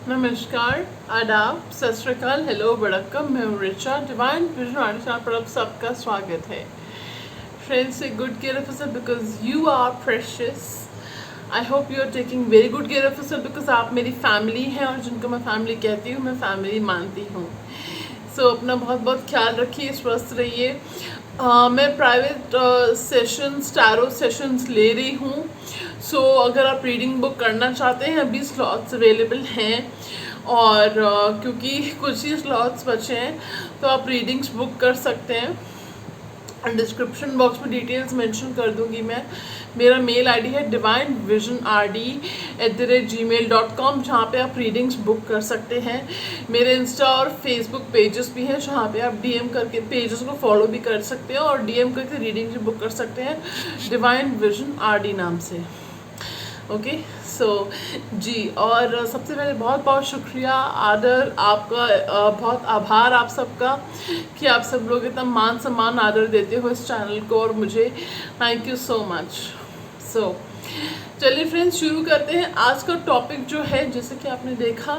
नमस्कार, आदाब, सत श्री अकाल, हेलो, वड़क्कम। मैं हूँ रिचा, डिवाइन विजन आर्टिस्ट पर आप सबका स्वागत है। Friends, take good care of yourself because you are precious. I hope you are taking very good care of yourself because आप मेरी फैमिली हैं और जिनको मैं फैमिली कहती हूँ, मैं फैमिली मानती हूँ। सो अपना बहुत बहुत ख्याल रखिए, स्वस्थ रहिए। मैं प्राइवेट सेशंस, टैरो सेशंस ले रही हूँ। सो अगर आप रीडिंग बुक करना चाहते हैं, अभी स्लॉट्स अवेलेबल हैं और क्योंकि कुछ ही स्लॉट्स बचे हैं तो आप रीडिंग्स बुक कर सकते हैं। डिस्क्रिप्शन बॉक्स में डिटेल्स मेंशन कर दूंगी मैं। मेरा मेल आईडी है divinevisionrd@gmail.com, जहाँ पे आप रीडिंग्स बुक कर सकते हैं। मेरे इंस्टा और फेसबुक पेजेस भी हैं, जहाँ पे आप डीएम करके पेजेस को फॉलो भी कर सकते हैं और डीएम करके रीडिंग्स भी बुक कर सकते हैं डिवाइन विजन आरडी नाम से। ओके सो जी, और सबसे पहले बहुत बहुत शुक्रिया, आदर आपका, बहुत आभार आप सबका कि आप सब लोग इतना मान सम्मान आदर देते हो इस चैनल को और मुझे। Thank you so much. So चलिए फ्रेंड्स, शुरू करते हैं। आज का टॉपिक जो है, जैसे कि आपने देखा,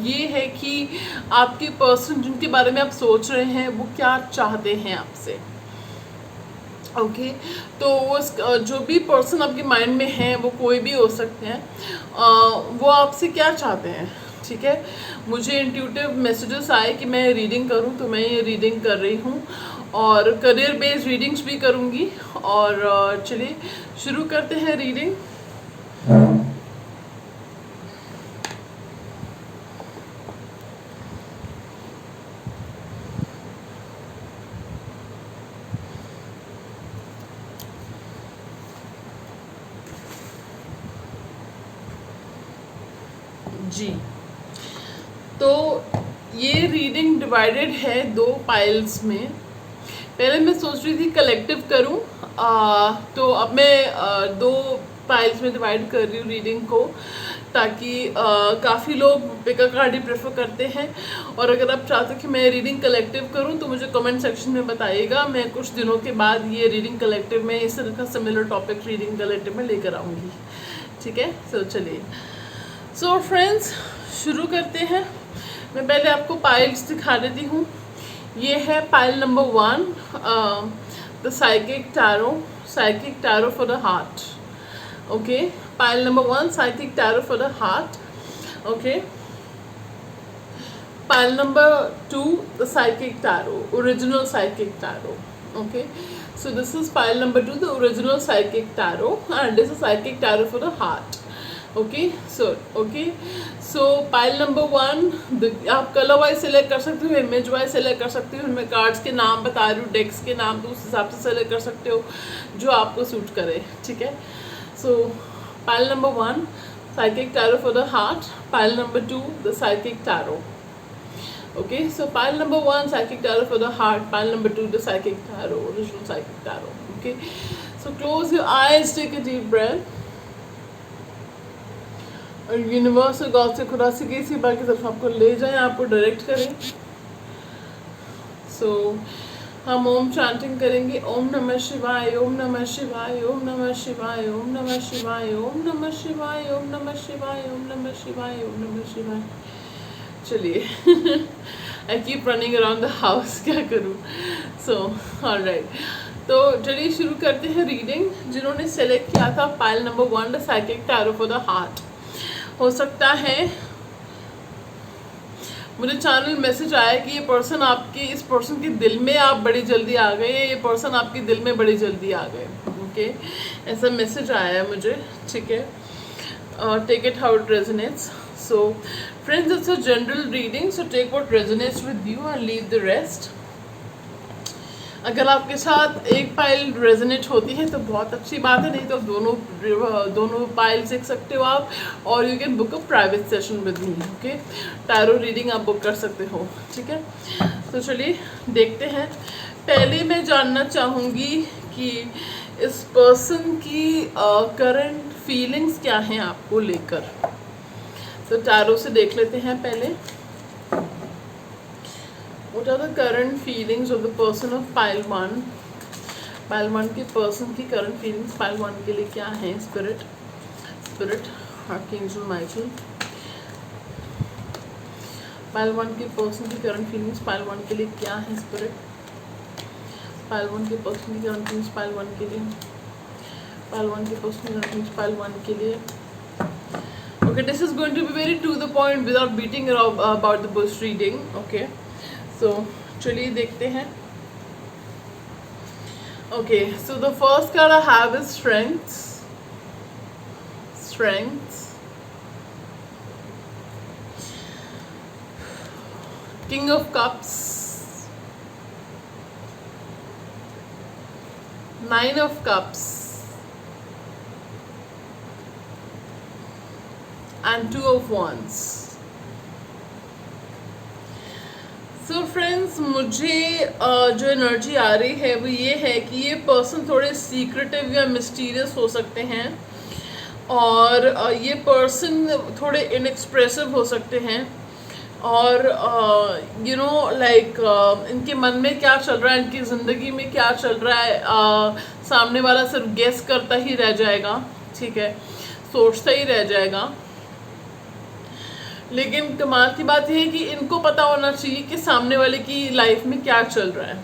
ये है कि आपके पर्सन जिनके बारे में आप सोच रहे हैं वो क्या चाहते हैं आपसे। ओके तो उस जो भी पर्सन आपके माइंड में है, वो कोई भी हो सकते हैं, वो आपसे क्या चाहते हैं। ठीक है, मुझे इंट्यूटिव मैसेजेस आए कि मैं रीडिंग करूं, तो मैं ये रीडिंग कर रही हूं और करियर बेस्ड रीडिंग्स भी करूंगी। और चलिए शुरू करते हैं रीडिंग। जी, तो ये रीडिंग डिवाइडेड है दो पाइल्स में। पहले मैं सोच रही थी कलेक्टिव करूं, तो अब मैं दो पाइल्स में डिवाइड कर रही हूँ रीडिंग को, ताकि काफ़ी लोग पिका कार्ड ही प्रेफर करते हैं। और अगर आप चाहते हो कि मैं रीडिंग कलेक्टिव करूं तो मुझे कमेंट सेक्शन में बताइएगा। मैं कुछ दिनों के बाद ये रीडिंग कलेक्टिव में इस तरह का सिमिलर टॉपिक रीडिंग कलेक्टिव में लेकर आऊँगी। ठीक है, सो चलिए। सो फ्रेंड्स, शुरू करते हैं। मैं पहले आपको पाइल्स दिखा देती हूँ। ये है pile number 1, the psychic tarot for the heart. Okay, pile number 1, psychic tarot for the heart. Okay, pile number 2, the psychic tarot, original psychic tarot. Okay, so this is pile number 2, the original psychic tarot, and this is psychic tarot for the heart. Okay, so pile number 1, आप colour wise select कर सकते हो, image wise select कर सकते हो। मैं cards के नाम बता रही हूँ, डेक्स के नाम, तो उस हिसाब से सेलेक्ट कर सकते हो जो आपको सूट करे। ठीक है, सो pile number 1, psychic tarot for the heart. Pile number 2, the psychic tarot. Okay, so pile number 1, psychic tarot for the heart. Pile number 2, the psychic tarot, original psychic tarot. Okay, so close your eyes, take a deep breath, और universe और God से, खुदा से, किसी बार की तरफ आपको ले जाएं, आपको डायरेक्ट करें। सो हम ओम चैंटिंग करेंगे। ओम नमः शिवाय, ओम नमः शिवाय, ओम नमः शिवाय, ओम नमः शिवाय, ओम नमः शिवाय, ओम नमः शिवाय, ओम नमः शिवाय, ओम नमः शिवाय। चलिए I keep running around the house, क्या करूँ। सो ऑलराइट, तो चलिए शुरू करते हैं रीडिंग। जिन्होंने सेलेक्ट किया था pile number 1, the psychic tarot for the heart, हो सकता है मुझे चैनल मैसेज आया कि ये पर्सन आपके, इस पर्सन के दिल में आप बड़ी जल्दी आ गए, ये पर्सन आपके दिल में बड़ी जल्दी आ गए। ओके, ऐसा मैसेज आया है मुझे। ठीक है, take it how it resonates. So friends, it's a general reading, so take what resonates with you and leave the rest. अगर आपके साथ एक पाइल रेजोनेट होती है तो बहुत अच्छी बात है, नहीं तो दोनों पाइल सीख सकते हो आप, और you can book a private session with me. Okay, tarot reading आप बुक कर सकते हो। ठीक है, तो चलिए देखते हैं। पहले मैं जानना चाहूँगी कि इस पर्सन की करंट फीलिंग्स क्या हैं आपको लेकर। तो टैरो से देख लेते हैं पहले। What are the current feelings of the person of pile 1? pile 1 के पर्सन की करंट फीलिंग्स pile 1 के लिए क्या है। स्पिरिट, आर्कएंजल माइकल, पाइल 1 के पर्सन की करंट फीलिंग्स पाइल 1 के लिए क्या है स्पिरिट? पाइल 1 के पर्सन की करंट फीलिंग्स पाइल 1 के लिए, पाइल 1 के पर्सन की करंट फीलिंग्स पाइल 1 के लिए। Okay, this is going to be very to the point without beating around about the bush reading. Okay, so चलिए देखते हैं। Okay, so the first card I have is strength. King of Cups, 9 of Cups, and 2 of Wands. So friends, मुझे जो energy आ रही है वो ये है कि ये पर्सन थोड़े सीक्रेटिव या मिस्टीरियस हो सकते हैं, और ये पर्सन थोड़े इनएक्सप्रेसिव हो सकते हैं, और यू नो लाइक इनके मन में क्या चल रहा है, इनकी ज़िंदगी में क्या चल रहा है, सामने वाला सिर्फ गेस करता ही रह जाएगा, ठीक है, सोचता ही रह जाएगा। लेकिन कमाल की बात यह है कि इनको पता होना चाहिए कि सामने वाले की लाइफ में क्या चल रहा है,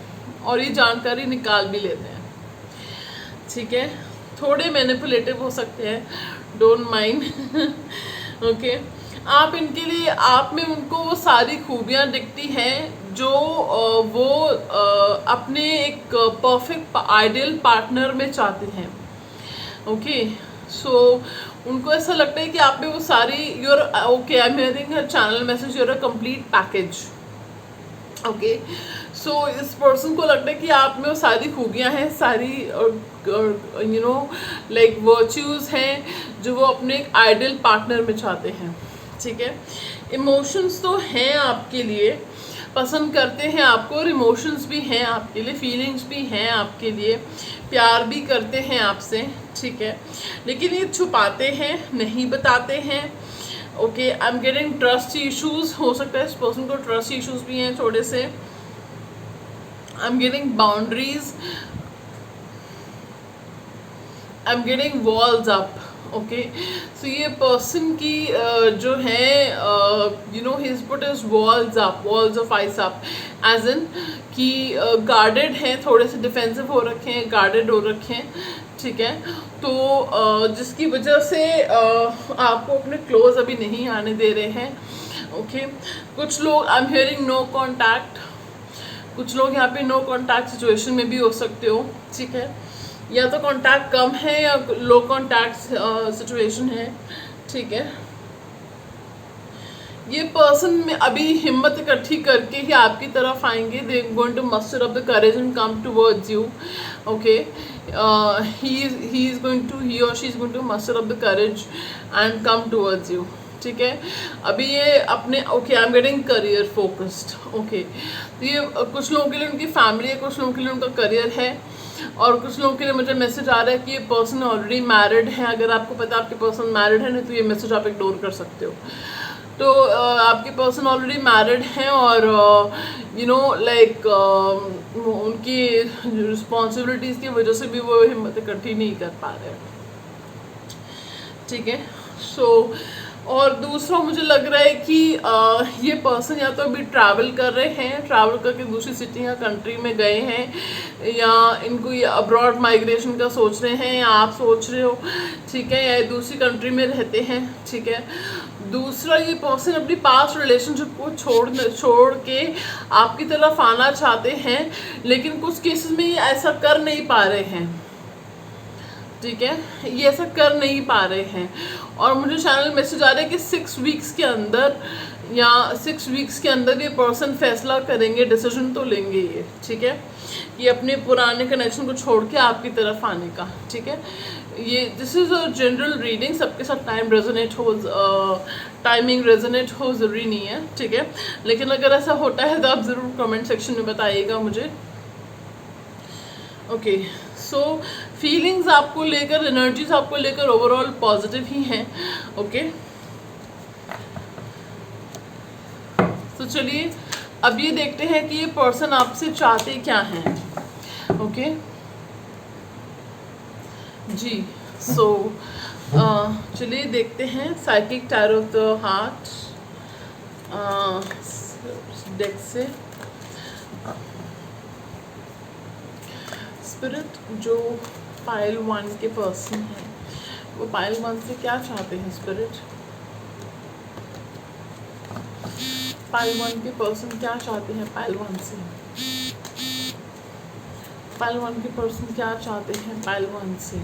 और ये जानकारी निकाल भी लेते हैं, ठीक है। थोड़े मैनिपुलेटिव हो सकते हैं, डोंट माइंड, ओके। आप इनके लिए, आप में उनको वो सारी खूबियाँ दिखती हैं जो वो अपने एक परफेक्ट आइडियल पार्टनर में चाहते हैं, ओके। सो उनको ऐसा लगता है कि आप में वो सारी, you're okay, I am hearing her channel message, you're a complete package, okay. So इस पर्सन को लगता है कि आप में वो सारी खूबियाँ हैं, सारी यू नो लाइक वर्च्यूज़ हैं जो वो अपने एक आइडियल पार्टनर में चाहते हैं, ठीक है। इमोशंस तो हैं आपके लिए, पसंद करते हैं आपको, और इमोशंस भी हैं आपके लिए, फीलिंग्स भी हैं आपके लिए, प्यार भी करते हैं आपसे, ठीक है। लेकिन ये छुपाते हैं, नहीं बताते हैं, okay. I am getting trust issues, हो सकता है इस पर्सन को ट्रस्ट इश्यूज भी हैं थोड़े से। I am getting boundaries, I am getting walls up, okay. So ये पर्सन की जो है you know his put is walls up, walls of ice up, as in कि गार्डेड हैं, थोड़े से डिफेंसिव हो रखे हैं, गार्डेड हो रखे हैं, ठीक है। तो जिसकी वजह से आपको अपने क्लोज अभी नहीं आने दे रहे हैं, ओके। कुछ लोग, I am hearing no contact, कुछ लोग यहाँ पे नो कॉन्टैक्ट सिचुएशन में भी हो सकते हो, ठीक है। या तो कांटेक्ट कम है या लो कांटेक्ट सिचुएशन है, ठीक है। ये पर्सन में अभी हिम्मत इकट्ठी करके ही आपकी तरफ आएंगे, they going to muster up the courage and come towards you, okay. He is going to, he और she is going to muster up the courage and come towards you, ठीक है। अभी ये अपने, okay, I am getting career focused, okay. तो ये कुछ लोगों के लिए उनकी फैमिली है, कुछ लोगों के लिए उनका करियर है, और कुछ लोगों के लिए मुझे मैसेज आ रहा है कि ये पर्सन ऑलरेडी मैरिड है। अगर आपको पता है आपके पर्सन मैरिड है, नहीं तो ये मैसेज आप इग्नोर कर सकते हो। तो आपके पर्सन ऑलरेडी मैरिड हैं, और यू नो लाइक उनकी रिस्पॉन्सिबिलिटीज़ की वजह से भी वो हिम्मत इकट्ठी नहीं कर पा रहे, ठीक है। सो और दूसरा मुझे लग रहा है कि ये पर्सन या तो अभी ट्रैवल कर रहे हैं, ट्रैवल करके दूसरी सिटी या कंट्री में गए हैं, या इनको ये अब्रॉड माइग्रेशन का सोच रहे हैं, या आप सोच रहे हो, ठीक है, या दूसरी कंट्री में रहते हैं, ठीक है। दूसरा, ये पर्सन अपनी पास्ट रिलेशनशिप को छोड़ के आपकी तरफ आना चाहते हैं, लेकिन कुछ केसेस में ये ऐसा कर नहीं पा रहे हैं, ठीक है, ये ऐसा कर नहीं पा रहे हैं। और मुझे चैनल मैसेज आ रहा है कि 6 वीक्स के अंदर, या 6 वीक्स के अंदर ये पर्सन फैसला करेंगे, डिसीजन तो लेंगे ये, ठीक है, ये अपने पुराने कनेक्शन को छोड़ के आपकी तरफ आने का, ठीक है। ये this is a general reading, सबके साथ टाइमिंग रेजोनेट हो ज़रूरी नहीं है, ठीक है। लेकिन अगर ऐसा होता है तो आप ज़रूर कमेंट सेक्शन में बताइएगा मुझे, ओके। सो फीलिंग्स आपको लेकर, एनर्जीज आपको लेकर ओवरऑल पॉजिटिव ही हैं, ओके। तो चलिए अब ये देखते हैं कि ये पर्सन आपसे चाहते क्या हैं, ओके जी। सो चलिए देखते हैं psychic tarot of the heart, deck से। स्पिरिट जो पाइल 1 के पर्सन है वो पाइल 1 से क्या चाहते हैं? स्पिरिट पाइल 1 के पर्सन क्या चाहते हैं पाइल 1 से? पाइल 1 के पर्सन क्या चाहते हैं पाइल 1 से?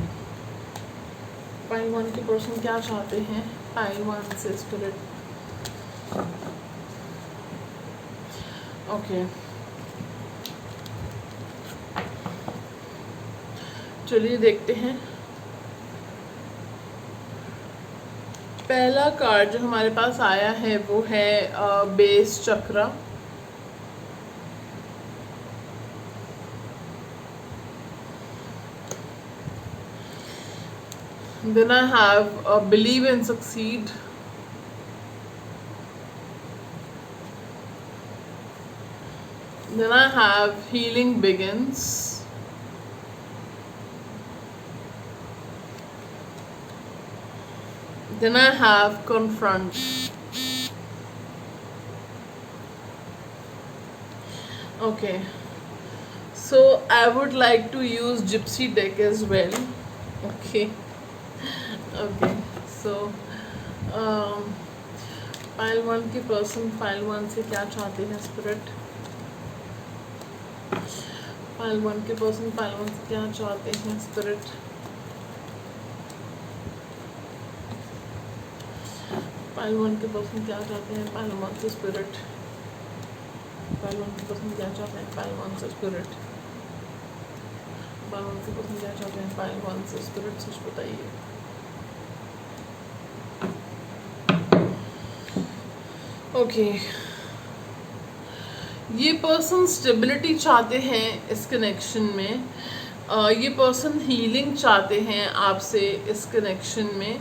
पाइल 1 के पर्सन क्या चाहते हैं पाइल 1 से? स्पिरिट ओके, चलिए देखते हैं। पहला कार्ड जो हमारे पास आया है वो है base chakra. Then I have believe and succeed. Then I have healing begins. Then I have confront. Okay, so I would like to use Gypsy deck as well. Okay, okay, so pile 1 के person pile 1 से क्या चाहते हैं? Spirit pile 1 के person pile 1 से क्या चाहते हैं? स्पिरिट पाइल 1 के पर्सन क्या चाहते हैं पाइल 1 से? स्पिरिट पाइल 1 के पर्सन क्या चाहते हैं पाइल 1 से? स्पिरिट पाइल 1 के पर्सन क्या चाहते हैं पाइल 1 से? स्पिरिट सच बताइए। ओके, ये पर्सन स्टेबिलिटी चाहते हैं इस कनेक्शन में। ये पर्सन हीलिंग चाहते हैं आपसे इस कनेक्शन में।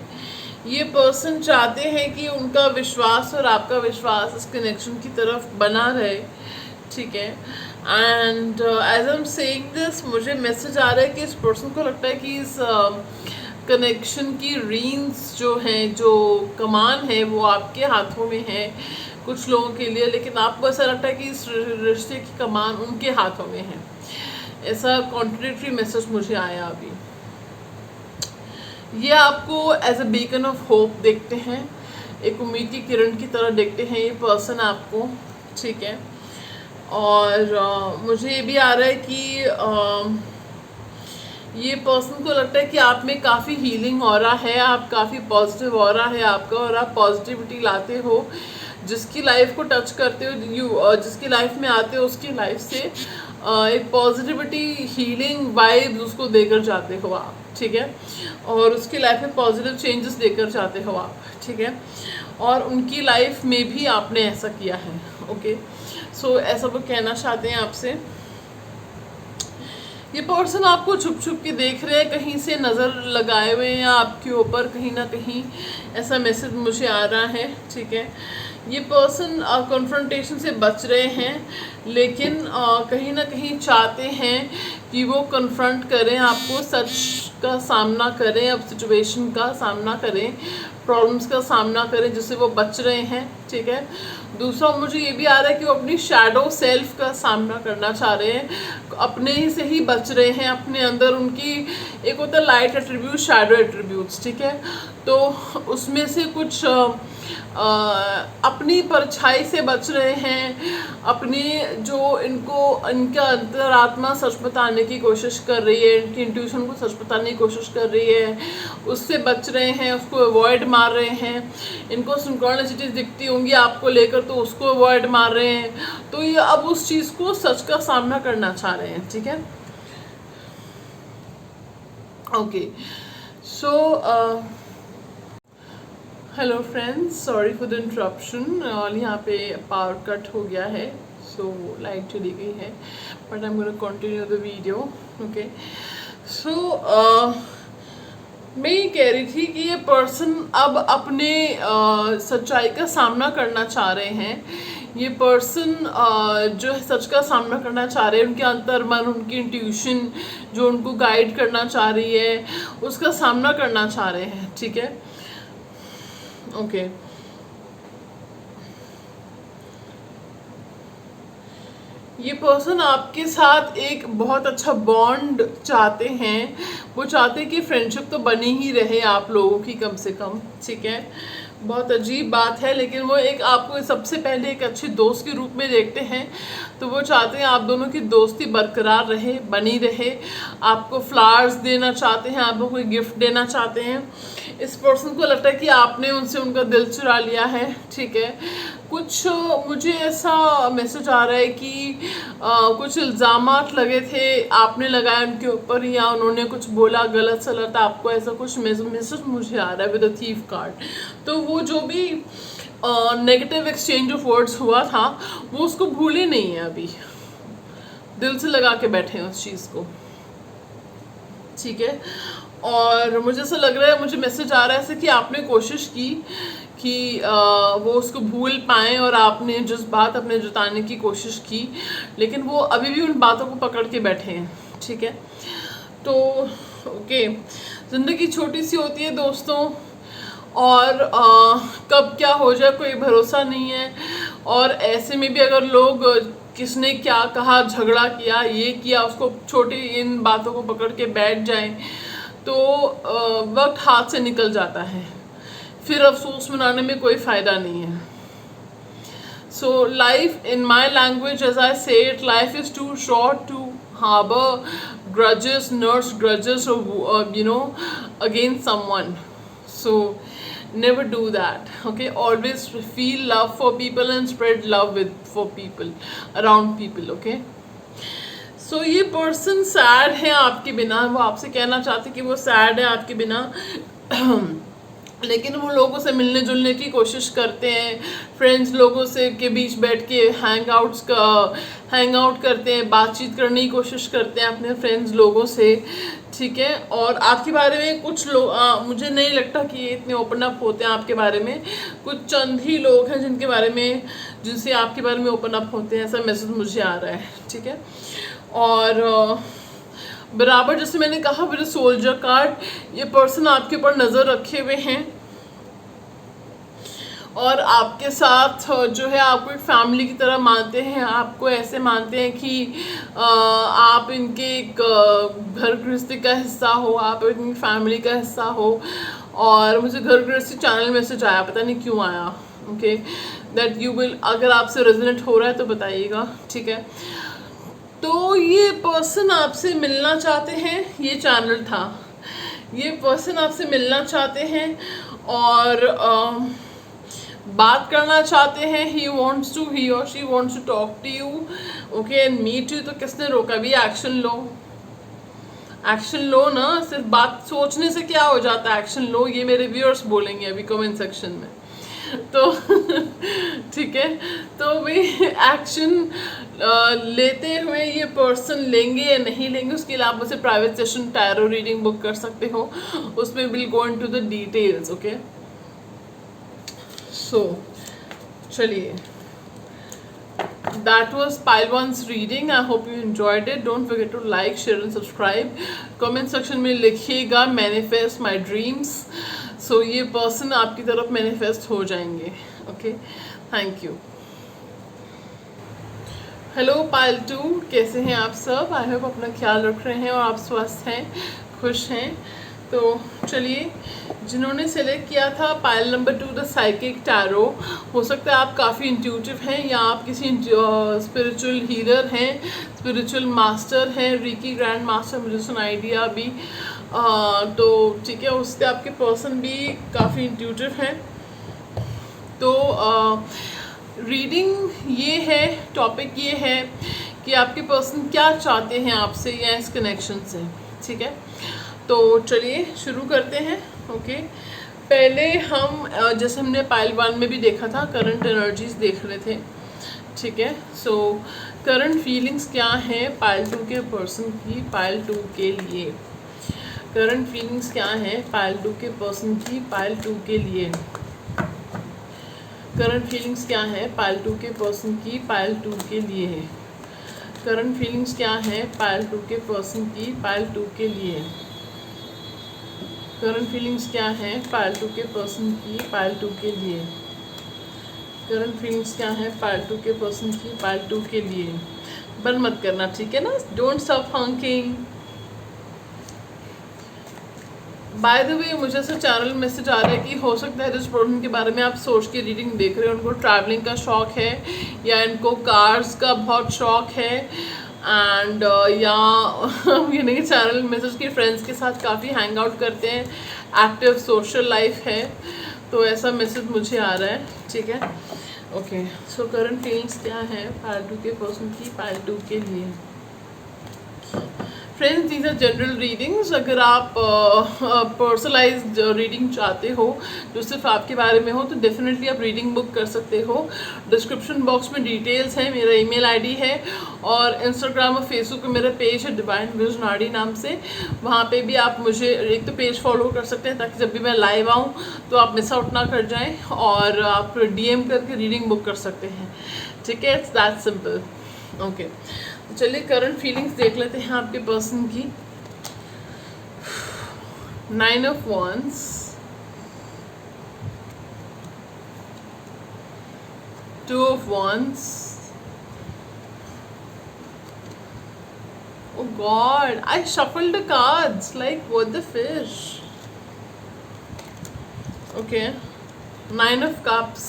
ये पर्सन चाहते हैं कि उनका विश्वास और आपका विश्वास इस कनेक्शन की तरफ बना रहे, ठीक है। And as I am saying this, मुझे मैसेज आ रहा है कि इस पर्सन को लगता है कि इस कनेक्शन की रीन्स जो हैं, जो कमान है, वो आपके हाथों में है कुछ लोगों के लिए, लेकिन आपको ऐसा लगता है कि इस रिश्ते की कमान उनके हाथों में है। ऐसा कॉन्ट्रडिक्टरी मैसेज मुझे आया अभी। ये आपको as a beacon of hope देखते हैं, एक उम्मीद की किरण की तरह देखते हैं ये पर्सन आपको, ठीक है। और मुझे ये भी आ रहा है कि ये पर्सन को लगता है कि आप में काफ़ी हीलिंग हो रहा है, आप काफ़ी पॉजिटिव हो रहा है आपका, और आप पॉजिटिविटी लाते हो, जिसकी लाइफ को टच करते हो, जिसकी लाइफ में आते हो उसकी लाइफ से एक पॉजिटिविटी हीलिंग वाइब्स उसको देकर जाते हो आप, ठीक है। और उसकी लाइफ में पॉजिटिव चेंजेस देकर जाते हो आप, ठीक है। और उनकी लाइफ में भी आपने ऐसा किया है, ओके। सो ऐसा वो कहना चाहते हैं आपसे। ये पर्सन आपको छुप छुप के देख रहे हैं, कहीं से नज़र लगाए हुए हैं आपके ऊपर, कहीं ना कहीं ऐसा मैसेज मुझे आ रहा है, ठीक है। ये पर्सन कॉन्फ्रंटेशन से बच रहे हैं, लेकिन कहीं ना कहीं चाहते हैं कि वो कन्फ्रंट करें आपको, सच का सामना करें, अब सिचुएशन का सामना करें, प्रॉब्लम्स का सामना करें जिससे वो बच रहे हैं, ठीक है। दूसरा मुझे ये भी आ रहा है कि वो अपनी शैडो सेल्फ का सामना करना चाह रहे हैं, अपने ही से ही बच रहे हैं, अपने अंदर उनकी एक होता है लाइट एट्रीब्यूट, शैडो एट्रीब्यूट्स, ठीक है। तो उसमें से कुछ अपनी परछाई से बच रहे हैं, अपनी जो इनको इनका अंतरात्मा सच बताने की कोशिश कर रही है, इनकी इंट्यूशन को सच बताने की कोशिश कर रही है, उससे बच रहे हैं, उसको अवॉइड मार रहे हैं। इनको सिंक्रोनिसिटीज दिखती होंगी आपको लेकर, तो उसको अवॉइड मार रहे हैं। तो ये अब उस चीज़ को सच का सामना करना चाह रहे हैं, ठीक है। Okay, so hello friends, sorry for the interruption. और यहाँ पे पावर कट हो गया है, सो लाइट चली गई है, but I am gonna continue the video, okay. So मैं ये कह रही थी कि ये पर्सन अब अपने सच्चाई का सामना करना चाह रहे हैं। ये पर्सन जो है सच का सामना करना चाह रहे हैं, उनके अंतर्मन, उनकी इंट्यूशन जो उनको गाइड करना चाह रही है, उसका सामना करना चाह रहे हैं, ठीक है। ओके, ये पर्सन आपके साथ एक बहुत अच्छा बॉन्ड चाहते हैं। वो चाहते हैं कि फ्रेंडशिप तो बनी ही रहे आप लोगों की कम से कम, ठीक है। बहुत अजीब बात है, लेकिन वो एक आपको सबसे पहले एक अच्छे दोस्त के रूप में देखते हैं। तो वो चाहते हैं आप दोनों की दोस्ती बरकरार रहे, बनी रहे। आपको फ्लावर्स देना चाहते हैं, आपको कोई गिफ्ट देना चाहते हैं। इस पर्सन को लगता है कि आपने उनसे उनका दिल चुरा लिया है, ठीक है। कुछ मुझे ऐसा मैसेज आ रहा है कि कुछ इल्ज़ामात लगे थे, आपने लगाया उनके ऊपर, या उन्होंने कुछ बोला गलत सलत आपको, ऐसा कुछ मैसेज मुझे आ रहा है विद अ थीफ कार्ड। तो वो जो भी नेगेटिव एक्सचेंज ऑफ वर्ड्स हुआ था वो उसको भूले नहीं है, अभी दिल से लगा के बैठे हैं उस चीज़ को, ठीक है। और मुझे ऐसा लग रहा है, मुझे मैसेज आ रहा है ऐसे कि आपने कोशिश की कि वो उसको भूल पाएँ, और आपने जज्बात अपने जताने की कोशिश की, लेकिन वो अभी भी उन बातों को पकड़ के बैठे हैं, ठीक है। तो ओके, ज़िंदगी छोटी सी होती है दोस्तों, और कब क्या हो जाए कोई भरोसा नहीं है। और ऐसे में भी अगर लोग किसने क्या कहा, झगड़ा किया, ये किया, उसको छोटी इन बातों को पकड़ के बैठ जाएं, तो वक्त हाथ से निकल जाता है, फिर अफसोस मनाने में कोई फ़ायदा नहीं है। So life, in my language, as I say it, life is too short to harbor grudges, nurse grudges, or against someone. So never do that. Okay, always feel love for people and spread love for people, around people. Okay. सो ये person sad है आपके बिना, वो आपसे कहना चाहते कि वो सैड है आपके बिना, लेकिन वो लोगों से मिलने जुलने की कोशिश करते हैं, फ्रेंड्स लोगों से के बीच बैठ के हैंग आउट करते हैं, बातचीत करने की कोशिश करते हैं अपने फ्रेंड्स लोगों से, ठीक है। और आपके बारे में कुछ लोग, मुझे नहीं लगता कि ये इतने ओपन अप होते हैं आपके बारे में, कुछ चंद ही लोग हैं जिनसे आपके बारे में ओपन अप होते हैं, ऐसा मैसेज मुझे आ रहा है, ठीक है। और बराबर जैसे मैंने कहा मेरे सोल्जर कार्ड, ये पर्सन आपके ऊपर नज़र रखे हुए हैं, और आपके साथ जो है आपको एक फैमिली की तरह मानते हैं, आपको ऐसे मानते हैं कि आप इनके एक घर गृहस्थी का हिस्सा हो, आप इनकी फैमिली का हिस्सा हो। और मुझे घर गृहस्थी चैनल मैसेज आया, पता नहीं क्यों आया, ओके, दैट यू विल, अगर आपसे रेजोनेट हो रहा है तो बताइएगा, ठीक है। तो ये पर्सन आपसे मिलना चाहते हैं, ये चैनल था, ये पर्सन आपसे मिलना चाहते हैं और बात करना चाहते हैं। ही और she wants to talk to you, okay, and meet you. तो किसने रोका भी? एक्शन लो ना, सिर्फ बात सोचने से क्या हो जाता है, एक्शन लो। ये मेरे व्यूअर्स बोलेंगे अभी कमेंट सेक्शन में, तो ठीक है। तो भाई एक्शन लेते हुए ये पर्सन लेंगे या नहीं लेंगे, उसके लिए आप मुझसे private session tarot reading book कर सकते हो, उसमें will go into the details, okay. So चलिए, that was pile one's reading. I hope you enjoyed it. Don't forget to like, share and subscribe. comment section में लिखिएगा manifest my dreams. So ये person आपकी तरफ manifest हो जाएंगे, okay? Thank you. Hello pile 2, कैसे हैं आप सब? आई होप अपना ख्याल रख रहे हैं और आप स्वस्थ हैं, खुश हैं। तो चलिए, जिन्होंने सेलेक्ट किया था pile number 2 the psychic tarot, हो सकता है आप काफ़ी इंट्यूटिव हैं, या आप किसी स्पिरिचुअल हीलर हैं, स्पिरिचुअल मास्टर हैं, रीकी ग्रैंड मास्टर, मुझे सुन आइडिया भी, तो ठीक है, उससे आपके पर्सन भी काफ़ी इंट्यूटिव हैं। तो रीडिंग ये है, टॉपिक ये है कि आपके पर्सन क्या चाहते हैं आपसे या इस कनेक्शन से, ठीक है। तो चलिए शुरू करते हैं, ओके। पहले हम जैसे हमने पाइल 1 में भी देखा था, करंट एनर्जीज देख रहे थे, ठीक है। सो करंट फीलिंग्स क्या हैं पाइल 2 के पर्सन की, पाइल 2 के लिए करंट फीलिंग्स क्या हैं पाइल 2 के पर्सन की, पाइल 2 के लिए करंट फीलिंग्स क्या है पाइल 2 के पर्सन की, पाइल 2 के लिए करंट फीलिंग्स क्या है पाइल 2 के पर्सन की, पाइल 2 के लिए करंट फीलिंग्स क्या है पाइल 2 के पर्सन की, पाइल 2 के लिए करंट फीलिंग्स क्या है पाइल 2 के पर्सन की, पाइल 2 के लिए बंद मत करना, ठीक है ना, don't stop Hawking. By the way मुझे ऐसा चैनल मैसेज आ रहा है कि हो सकता है जिस पर्सन के बारे में आप सोच के रीडिंग देख रहे हो उनको ट्रैवलिंग का शौक है, या इनको कार्स का बहुत शौक है, एंड या यानी कि चैनल मैसेज के फ्रेंड्स के साथ काफ़ी हैंग आउट करते हैं, एक्टिव सोशल लाइफ है, तो ऐसा मैसेज मुझे आ रहा है, ठीक है। ओके, सो करंट फीलिंग्स क्या है पार्ट 2 के पर्सन की, पार्ट 2 के लिए। Friends, these are general readings. अगर आप पर्सनलाइज्ड रीडिंग चाहते हो जो सिर्फ आपके बारे में हो तो डेफिनेटली आप रीडिंग बुक कर सकते हो। डिस्क्रिप्शन बॉक्स में डिटेल्स हैं, मेरा ईमेल आईडी है, और इंस्टाग्राम और फेसबुक पे मेरा पेज है डिवाइन विजनाडी नाम से। वहाँ पे भी आप मुझे एक तो पेज फॉलो कर सकते हैं ताकि जब भी मैं लाइव आऊँ तो आप मिस आउट ना कर जाएँ, और आप DM करके रीडिंग बुक कर सकते हैं, ठीक है। It's that simple. ओके, तो चलिए करंट फीलिंग्स देख लेते हैं आपके पर्सन की। 9 of Wands, Two of Wands, oh God, I shuffled the cards like what the fish. Okay, 9 of Cups,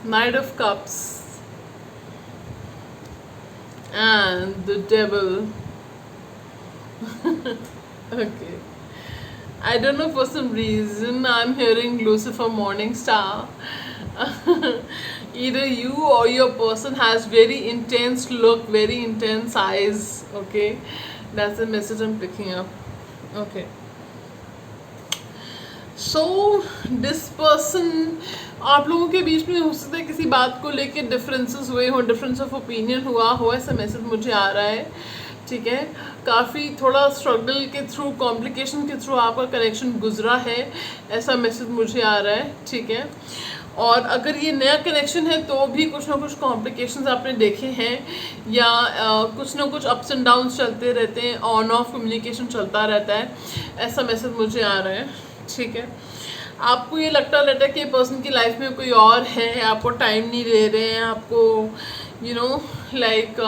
Knight of Cups, and the Devil. Okay, I don't know, for some reason I'm hearing Lucifer Morning Star. Either you or your person has very intense look, very intense eyes. Okay, that's the message I'm picking up. Okay, so this person, आप लोगों के बीच में हो सकता है किसी बात को लेके डिफरेंसेस हुए हो, डिफरेंस ऑफ ओपिनियन हुआ हो, ऐसा मैसेज मुझे आ रहा है, ठीक है। काफ़ी थोड़ा स्ट्रगल के थ्रू, कॉम्प्लिकेशन के थ्रू आपका कनेक्शन गुजरा है, ऐसा मैसेज मुझे आ रहा है, ठीक है। और अगर ये नया कनेक्शन है तो भी कुछ ना कुछ कॉम्प्लिकेशंस आपने देखे हैं, या कुछ ना कुछ अप्स एंड डाउन्स चलते रहते हैं, ऑन ऑफ कम्युनिकेशन चलता रहता है, ऐसा मैसेज मुझे आ रहा है, ठीक है। आपको ये लगता रहता है कि पर्सन की लाइफ में कोई और है, आपको टाइम नहीं दे रहे हैं, आपको यू नो लाइक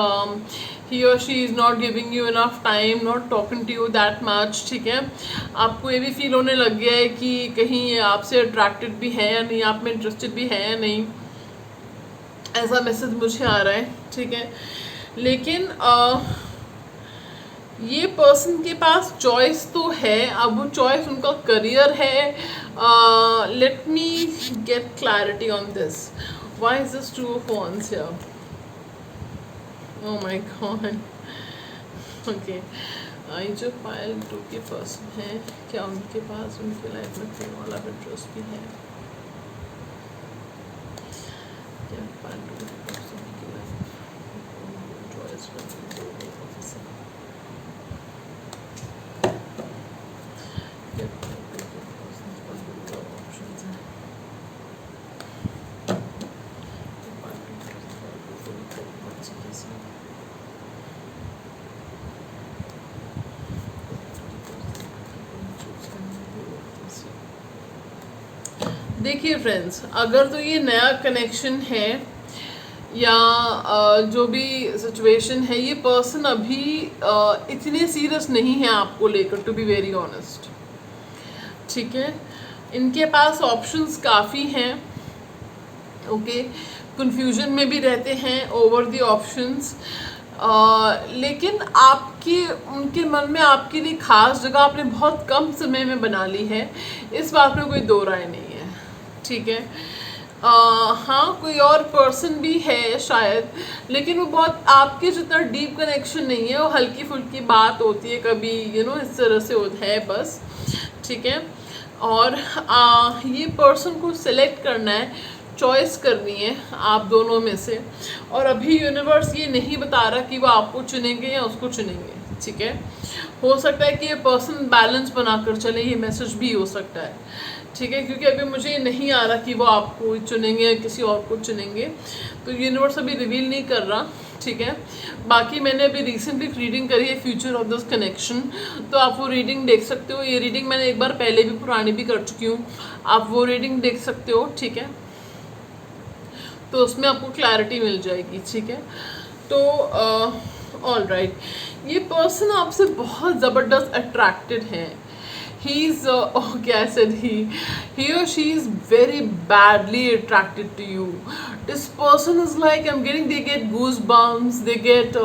ही और she is not giving you enough time, not talking to you that much, ठीक है। आपको ये भी फील होने लग गया है कि कहीं ये आपसे अट्रैक्टेड भी है या नहीं, आप में इंटरेस्टेड भी है या नहीं, ऐसा मैसेज मुझे आ रहा है, ठीक है। लेकिन ये पर्सन के पास चॉइस तो है, अब वो चॉइस उनका करियर है। Let me get clarity on this, why is this two of wands here, oh my God. Okay, ये जो पायल 2 के पर्सन है, क्या उनके पास उनकी लाइफ में कोई वाला इंटरेस्ट भी है? क्या पायल 2 के पर्सन की लाइफ चॉइस देखिए फ्रेंड्स, अगर तो ये नया कनेक्शन है या जो भी सिचुएशन है, ये पर्सन अभी इतने सीरियस नहीं है आपको लेकर, टू बी वेरी ऑनेस्ट, ठीक है। इनके पास ऑप्शंस काफ़ी हैं, ओके, कंफ्यूजन में भी रहते हैं ओवर द ऑप्शंस, लेकिन आपके उनके मन में आपके लिए खास जगह आपने बहुत कम समय में बना ली है, इस बात में कोई दो राय नहीं है, ठीक है। हाँ, कोई और पर्सन भी है शायद, लेकिन वो बहुत आपके जितना डीप कनेक्शन नहीं है, वो हल्की फुल्की बात होती है कभी, इस तरह से होता है बस, ठीक है। और ये पर्सन को सिलेक्ट करना है, चॉइस करनी है आप दोनों में से, और अभी यूनिवर्स ये नहीं बता रहा कि वो आपको चुनेंगे या उसको चुनेंगे, ठीक है। हो सकता है कि ये पर्सन बैलेंस बनाकर चले, ये मैसेज भी हो सकता है, ठीक है, क्योंकि अभी मुझे ये नहीं आ रहा कि वो आपको चुनेंगे या किसी और को चुनेंगे, तो यूनिवर्स अभी रिवील नहीं कर रहा, ठीक है। बाकी मैंने अभी रिसेंटली रीडिंग करी है फ्यूचर ऑफ दिस कनेक्शन, तो आप वो रीडिंग देख सकते हो। ये रीडिंग मैंने एक बार पहले भी पुरानी भी कर चुकी हूँ, आप वो रीडिंग देख सकते हो, ठीक है। तो उसमें आपको क्लैरिटी मिल जाएगी, ठीक है। तो ऑल राइट, ये पर्सन आपसे बहुत ज़बरदस्त अट्रैक्टेड है। He's okay, I said he or she is very badly attracted to you. This person is like, I'm getting, they get goosebumps, they get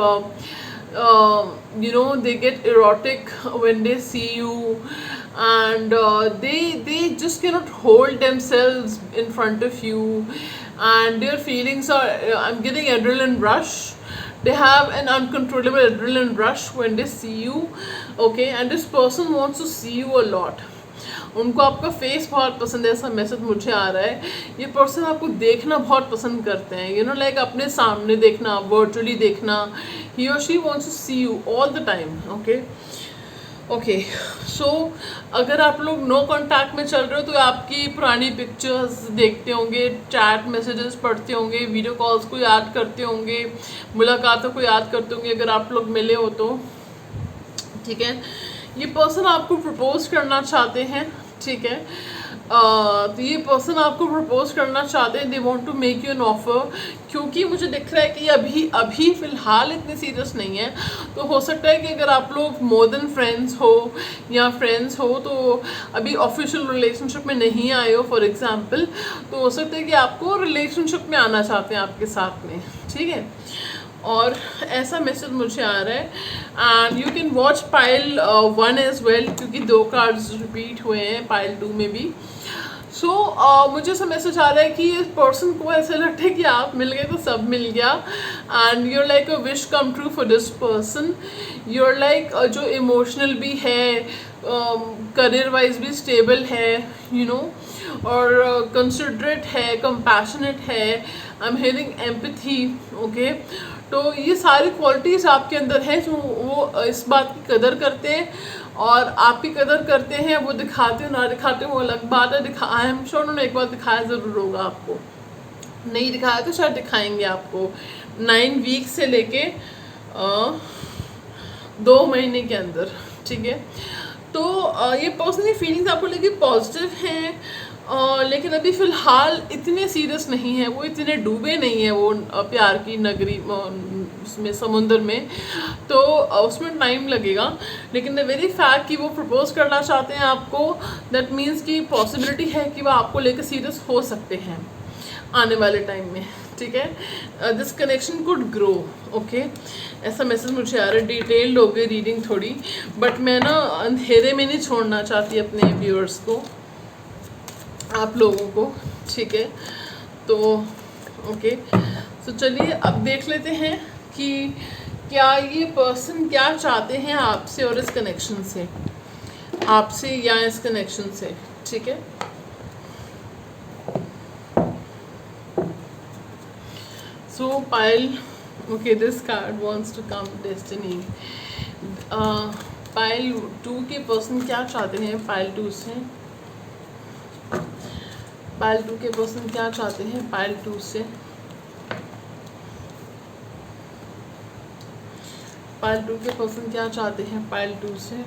they get erotic when they see you, and they just cannot hold themselves in front of you, and their feelings are, I'm getting adrenaline rush. They have an uncontrollable adrenaline rush when they see you, okay, and this person wants to see you a lot. उनको आपका face बहुत पसंद है, ऐसा message मुझे आ रहा है। ये पर्सन आपको देखना बहुत पसंद करते हैं, लाइक अपने सामने देखना, वर्चुअली देखना। ही और she wants to see you all the time, okay. So अगर आप लोग नो कॉन्टैक्ट में चल रहे हो तो आपकी पुरानी पिक्चर्स देखते होंगे, चैट मैसेजेस पढ़ते होंगे, वीडियो कॉल्स को याद करते होंगे, मुलाकातों को याद करते होंगे अगर आप लोग मिले हो तो, ठीक है। ये पर्सन आपको प्रपोज करना चाहते हैं, ठीक है। तो ये पर्सन आपको प्रपोज करना चाहते हैं, they want to make you an offer, क्योंकि मुझे दिख रहा है कि अभी फ़िलहाल इतने सीरियस नहीं है। तो हो सकता है कि अगर आप लोग मोर देन फ्रेंड्स हो या फ्रेंड्स हो तो अभी ऑफिशियल रिलेशनशिप में नहीं आए हो फॉर एग्जांपल, तो हो सकता है कि आपको रिलेशनशिप में आना चाहते हैं आपके साथ में, ठीक है। और ऐसा मैसेज मुझे आ रहा है। And you can watch pile 1 as well, क्योंकि 2 कार्ड्स रिपीट हुए हैं पाइल 2 में भी। सो मुझे ऐसा मैसेज आ रहा है कि इस पर्सन को ऐसा लगता है कि आप मिल गए तो सब मिल गया, and you're like a wish come true for this person. You're like जो इमोशनल भी है, करियर वाइज भी स्टेबल है, और कंसिडरेट है, कंपैशनेट है, आई एम हियरिंग एम्पैथी, ओके। तो ये सारी क्वालिटीज़ आपके अंदर हैं, जो वो इस बात की कदर करते हैं और आपकी कदर करते हैं। वो दिखाते हो ना दिखाते हो वो अलग बात है, आई एम श्योर उन्होंने एक बार दिखाया ज़रूर होगा आपको, नहीं दिखाया तो शायद दिखाएंगे आपको 9 वीक से लेके 2 महीने के अंदर, ठीक है। तो ये पर्सनली फीलिंग्स आपको लगी पॉजिटिव हैं, लेकिन अभी फ़िलहाल इतने सीरियस नहीं है, वो इतने डूबे नहीं है वो प्यार की नगरी उसमें, समुंदर में, तो उसमें टाइम लगेगा। लेकिन द वेरी फैक्ट कि वो प्रपोज करना चाहते हैं आपको, दैट मीन्स कि पॉसिबिलिटी है कि वो आपको लेकर सीरियस हो सकते हैं आने वाले टाइम में, ठीक है। This connection could grow, okay, ऐसा मैसेज मुझे आ रहा है। डिटेल्ड हो गई रीडिंग थोड़ी, बट मैं ना अंधेरे में नहीं छोड़ना चाहती अपने व्यूअर्स को, आप लोगों को, ठीक है। तो ओके, तो चलिए अब देख लेते हैं कि क्या ये पर्सन क्या चाहते हैं आपसे और इस कनेक्शन से, आपसे या इस कनेक्शन से, ठीक है। So pile, okay, this card wants to come destiny. Pile 2 के पर्सन क्या चाहते हैं पाइल 2 से, पाइल 2 के पर्सन क्या चाहते हैं पाइल 2 से, पाइल 2 के पर्सन क्या चाहते हैं पाइल 2 से,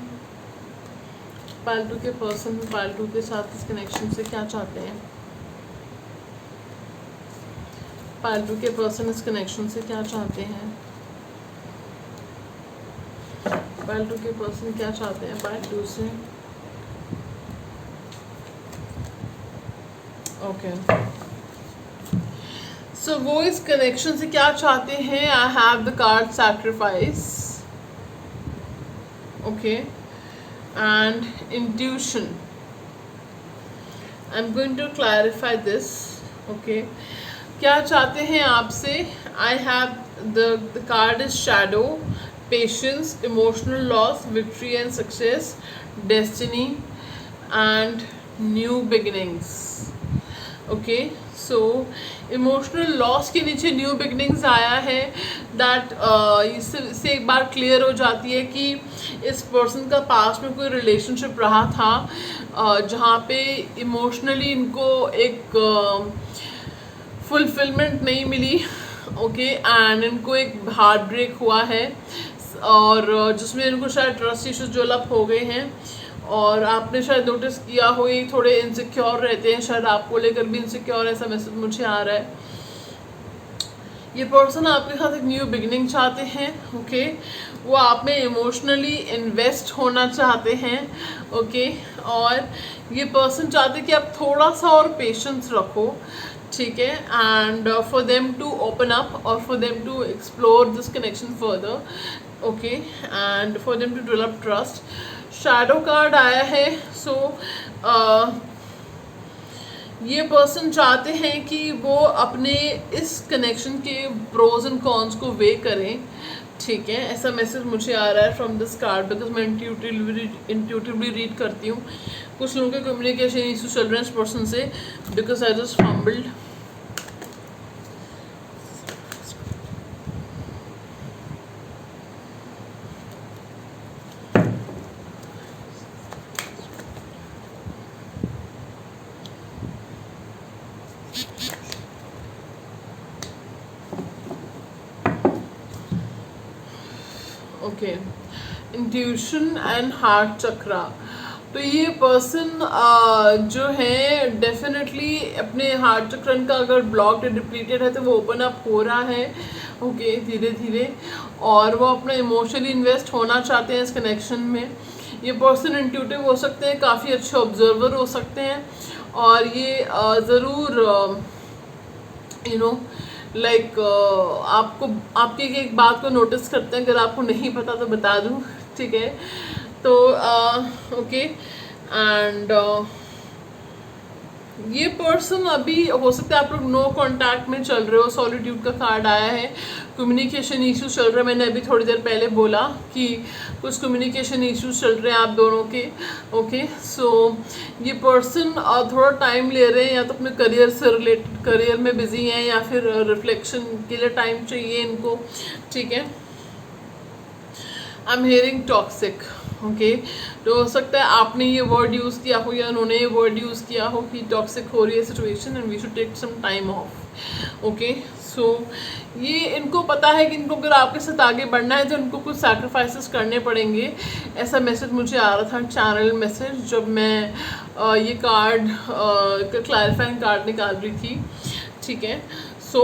पाइल 2 के पर्सन पाइल 2 के साथ इस कनेक्शन से क्या चाहते हैं, पाइल 2 के पर्सन इस कनेक्शन से क्या चाहते हैं, पाइल 2 के पर्सन क्या चाहते हैं पाइल 2 से, ओके। सो वो इस कनेक्शन से क्या चाहते हैं, I have the card sacrifice, okay, and intuition. I am going to clarify this, okay. क्या चाहते हैं आपसे, I have the card is shadow, patience, emotional loss, victory and success, destiny and new beginnings, okay. So emotional loss के नीचे new beginnings आया है, that इससे एक बार क्लियर हो जाती है कि इस पर्सन का पास्ट में कोई रिलेशनशिप रहा था जहाँ पे इमोशनली इनको एक फुलफिलमेंट नहीं मिली, ओके, एंड इनको एक हार्ट ब्रेक हुआ है, और जिसमें इनको शायद ट्रस्ट इश्यूज डेवलप हो गए हैं, और आपने शायद नोटिस किया हो ये थोड़े इनसिक्योर रहते हैं, शायद आपको लेकर भी इनसिक्योर, ऐसा मैसेज मुझे आ रहा है। ये पर्सन आपके साथ एक न्यू बिगिनिंग चाहते हैं, ओके। वो आप में इमोशनली इन्वेस्ट होना चाहते हैं, ओके। और ये पर्सन चाहते हैं कि आप थोड़ा सा और पेशेंस रखो, ठीक है। And for them to open up और for them to explore this connection further, okay. And for them to develop trust. Shadow card आया है, सो ये पर्सन चाहते हैं कि वो अपने इस कनेक्शन के प्रोज एंड कॉन्स को वे करें, ठीक है। ऐसा मैसेज मुझे आ रहा है फ्रॉम दिस कार्ड, बिकॉज मैं इंट्यूटिवली रीड करती हूँ। कुछ लोगों के कम्युनिकेशन इशू चल रहे हैं इस पर्सन से, because I just fumbled. Okay, intuition and heart chakra. तो ये पर्सन जो है डेफिनेटली अपने हार्ट चक्रन का अगर ब्लॉक्ड डिप्लीटेड है तो वो ओपन अप हो रहा है, ओके, धीरे धीरे। और वो अपना इमोशनली इन्वेस्ट होना चाहते हैं इस कनेक्शन में। ये पर्सन इंट्यूटिव हो सकते हैं, काफ़ी अच्छे ऑब्जर्वर हो सकते हैं, और ये ज़रूर यू नो लाइक आपको आपकी एक बात को नोटिस करते हैं। अगर आपको नहीं पता तो बता दूं, ठीक है। तो ओके। एंड ये पर्सन अभी हो सकता है आप लोग नो कांटेक्ट में चल रहे हो। सॉलिट्यूड का कार्ड आया है, कम्युनिकेशन इश्यूज चल रहे हैं। मैंने अभी थोड़ी देर पहले बोला कि कुछ कम्युनिकेशन इश्यूज चल रहे हैं आप दोनों के, ओके। सो ये पर्सन थोड़ा टाइम ले रहे हैं, या तो अपने करियर से रिलेटेड करियर में बिजी हैं, या फिर रिफ्लेक्शन के लिए टाइम चाहिए इनको, ठीक है। आई एम हियरिंग टॉक्सिक, ओके। तो हो सकता है आपने ये वर्ड यूज़ किया हो या उन्होंने ये वर्ड यूज़ किया हो कि टॉक्सिक हो रही है situation and we should take some time off, okay. So ये इनको पता है कि इनको अगर आपके साथ आगे बढ़ना है तो इनको कुछ सैक्रिफाइसेस करने पड़ेंगे। ऐसा मैसेज मुझे आ रहा था चैनल मैसेज जब मैं ये कार्ड क्लैरिफाइंग कार्ड निकाल रही थी, ठीक है। सो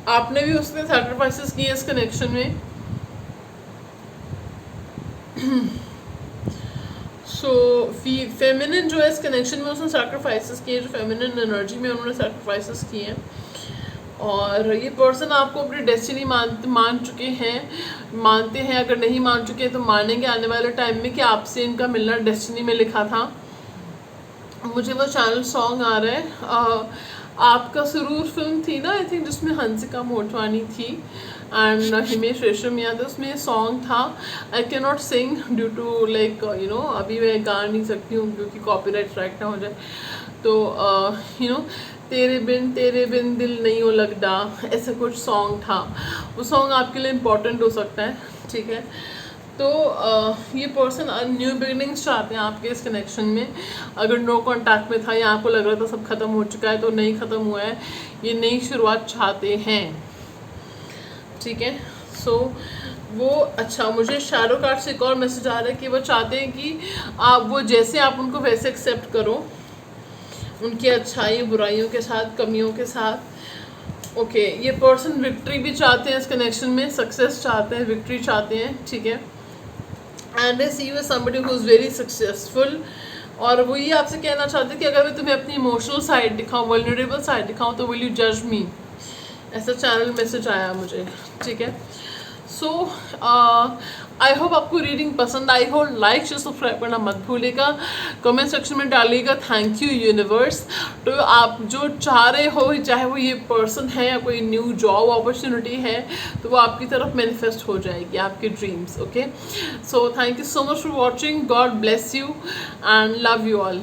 आपने भी उसमें सैक्रिफाइसेस किए इस कनेक्शन में। सो फेमिनिन जो है इस कनेक्शन में उसने सैक्रिफाइसेस किए, जो फेमिनिन एनर्जी में उन्होंने सैक्रिफाइसेस किए हैं। और ये पर्सन आपको अपनी डेस्टिनी मान चुके हैं, मानते हैं। अगर नहीं मान चुके हैं तो मानेंगे आने वाले टाइम में कि आपसे इनका मिलना डेस्टिनी में लिखा था। मुझे वो चैनल सॉन्ग आ रहा है, आपका सुरूर फिल्म थी ना, आई थिंक, जिसमें हंसिका मोटवानी थी एंड हिमेश रेशम यादव, उसमें सॉन्ग था। I can not sing due to like अभी मैं गा नहीं सकती हूँ क्योंकि कॉपीराइट स्ट्राइक ना हो जाए। तो तेरे बिन दिल नहीं हो लगदा, ऐसा कुछ सॉन्ग था। वो सॉन्ग आपके लिए इम्पोर्टेंट हो सकता है, ठीक है। तो ये पर्सन न्यू बिगिनिंग्स चाहते हैं आपके इस कनेक्शन में। अगर नो कांटेक्ट में था या आपको लग रहा था सब खत्म हो चुका है, तो नहीं ख़त्म हुआ है, ये नई शुरुआत चाहते हैं, ठीक है। सो वो अच्छा, मुझे शैडो कार्ड से एक और मैसेज आ रहा है कि वो चाहते हैं कि आप वो जैसे आप उनको वैसे एक्सेप्ट करो, उनकी अच्छाई बुराइयों के साथ, कमियों के साथ, ओके। ये पर्सन विक्ट्री भी चाहते हैं इस कनेक्शन में, सक्सेस चाहते हैं, विक्ट्री चाहते हैं, ठीक है। And I see you as somebody who is very successful. और वो ये आपसे कहना चाहते हैं कि अगर मैं तुम्हें अपनी इमोशनल साइड दिखाऊँ, वल्नरेबल साइड दिखाऊँ, तो विल यू जज मी। ऐसा चैनल मैसेज आया मुझे, ठीक है। सो आई होप आपको रीडिंग पसंद आई हो। लाइक शेयर सब्सक्राइब करना मत भूलिएगा। कमेंट सेक्शन में डालिएगा थैंक यू यूनिवर्स। तो आप जो चाह रहे हो, चाहे वो ये पर्सन है या कोई न्यू जॉब अपॉर्चुनिटी है, तो वो आपकी तरफ मैनिफेस्ट हो जाएगी, आपके dreams, okay. So thank you so much for watching. God bless you and love you all.